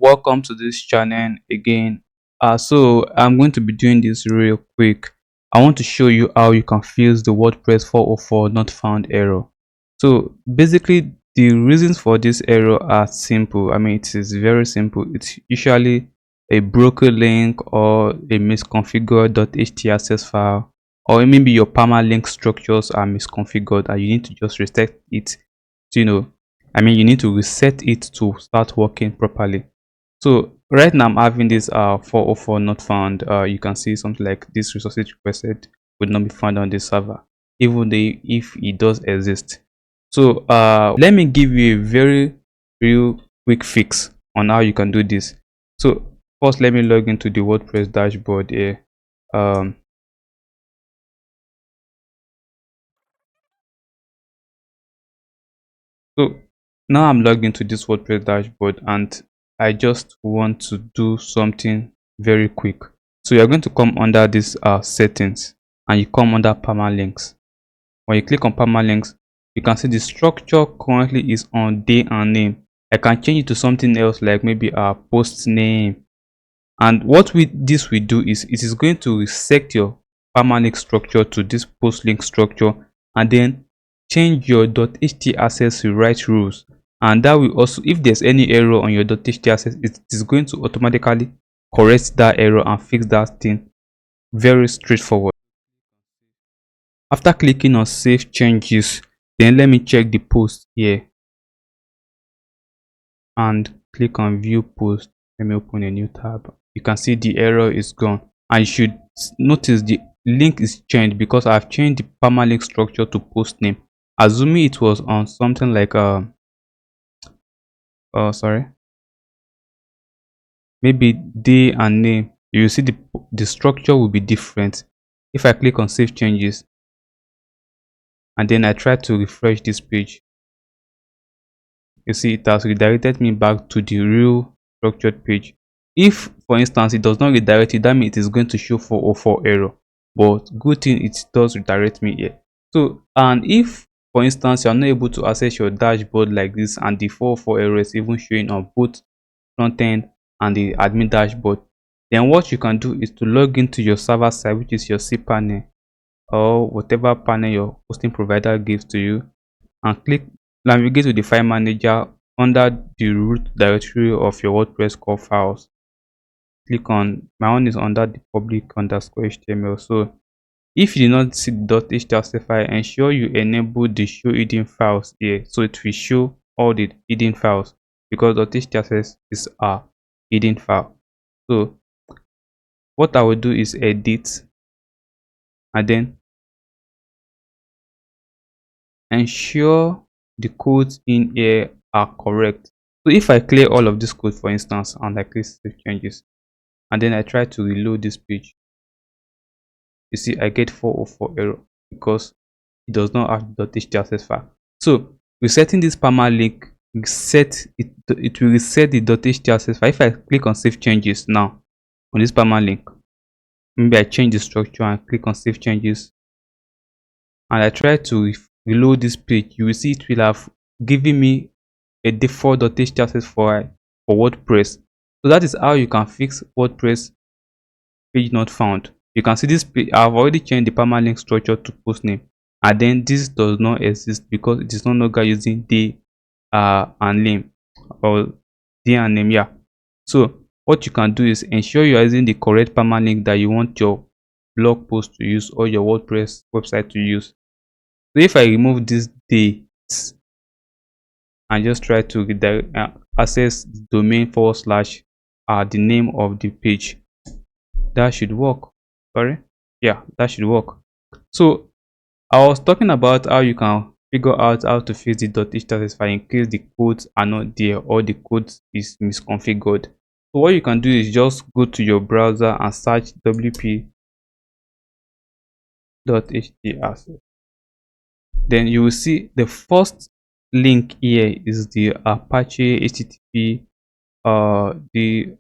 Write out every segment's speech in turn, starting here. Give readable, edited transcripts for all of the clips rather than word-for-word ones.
welcome to this channel again. So I'm going to be doing this real quick. I want to show you how you can fix the WordPress 404 not found error. So basically the reasons for this error are simple. I mean, it is very simple. It's usually a broken link or a misconfigured .htcss file, or maybe your permalink structures are misconfigured and you need to just reset it to, I mean, you need to reset it to start working properly. So right now I'm having this 404 not found. You can see something like this resources requested would not be found on this server, even if it does exist. So let me give you a very real quick fix on how you can do this. So first, let me log into the WordPress dashboard here. So now I'm logged into this WordPress dashboard and I just want to do something very quick. So you're going to come under this settings and you come under permalinks. When you click on permalinks, you can see the structure currently is on day and name. I can change it to something else, like maybe a post name. And what this will do is it is going to reset your permalink structure to this post link structure, and then change your .htcss to right rules. And that will also, if there's any error on your .htcss, it is going to automatically correct that error and fix that thing. Very straightforward. After clicking on save changes, then let me check the post here and click on view post. Let me open a new tab. You can see the error is gone, and you should notice the link is changed because I've changed the permalink structure to post name, assuming it was on something like sorry, maybe day and name. You see the structure will be different. If I click on save changes and then I try to refresh this page, you see it has redirected me back to the real structured page. If for instance it does not redirect it, that means it is going to show 404 error, but good thing it does redirect me here. So, and if for instance you are not able to access your dashboard like this and the 404 error is even showing on both front end and the admin dashboard, then what you can do is to log into your server side, which is your cPanel or whatever panel your hosting provider gives to you, and click navigate to the file manager under the root directory of your WordPress core files. Click on, my own is under the public underscore HTML. So if you do not see the .html file, ensure you enable the show hidden files here, so it will show all the hidden files, because .html is a hidden file. So what I will do is edit and then ensure the codes in here are correct. So if I clear all of this code, for instance, and I click save changes and then I try to reload this page, you see I get 404 error because it does not have the .html file. So resetting this permalink, it will reset the .html file. If I click on save changes now on this permalink, maybe I change the structure and click on save changes and I try to reload this page, you will see it will have given me a default .html file for WordPress. So that is how you can fix WordPress page not found. You can see this page, I've already changed the permalink structure to post name, and then this does not exist because it is no longer using day and name, or day and name. Yeah, so what you can do is ensure you are using the correct permalink that you want your blog post to use or your WordPress website to use. So if I remove this dates and just try to access the domain / the name of the page, that should work. Sorry, yeah, that should work. So I was talking about how you can figure out how to fix the .html file in case the codes are not there or the code is misconfigured. So what you can do is just go to your browser and search wp.html. Then you will see the first link here is the Apache HTTP the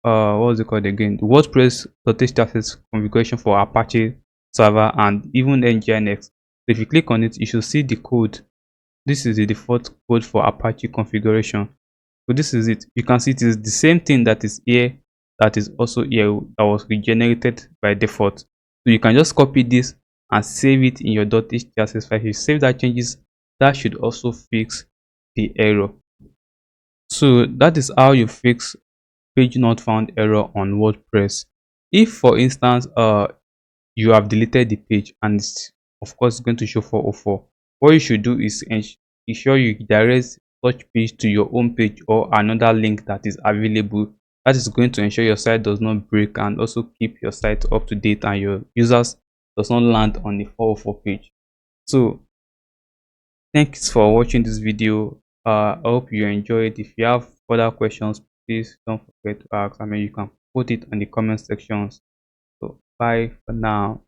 what's it called again, the WordPress .html configuration for Apache server and even Nginx. So if you click on it, you should see the code. This is the default code for Apache configuration. So this is it. You can see it is the same thing that is here, that is also here, that was regenerated by default. So you can just copy this and save it in your .htcss file. If you save that changes, that should also fix the error. So that is how you fix page not found error on WordPress. If for instance you have deleted the page and it's of course going to show 404, what you should do is ensure you direct such page to your own page or another link that is available. That is going to ensure your site does not break and also keep your site up to date and your users does not land on the 404 page. So thanks for watching this video. I hope you enjoyed. If you have further questions, please don't forget to ask. You can put it in the comment sections. So bye for now.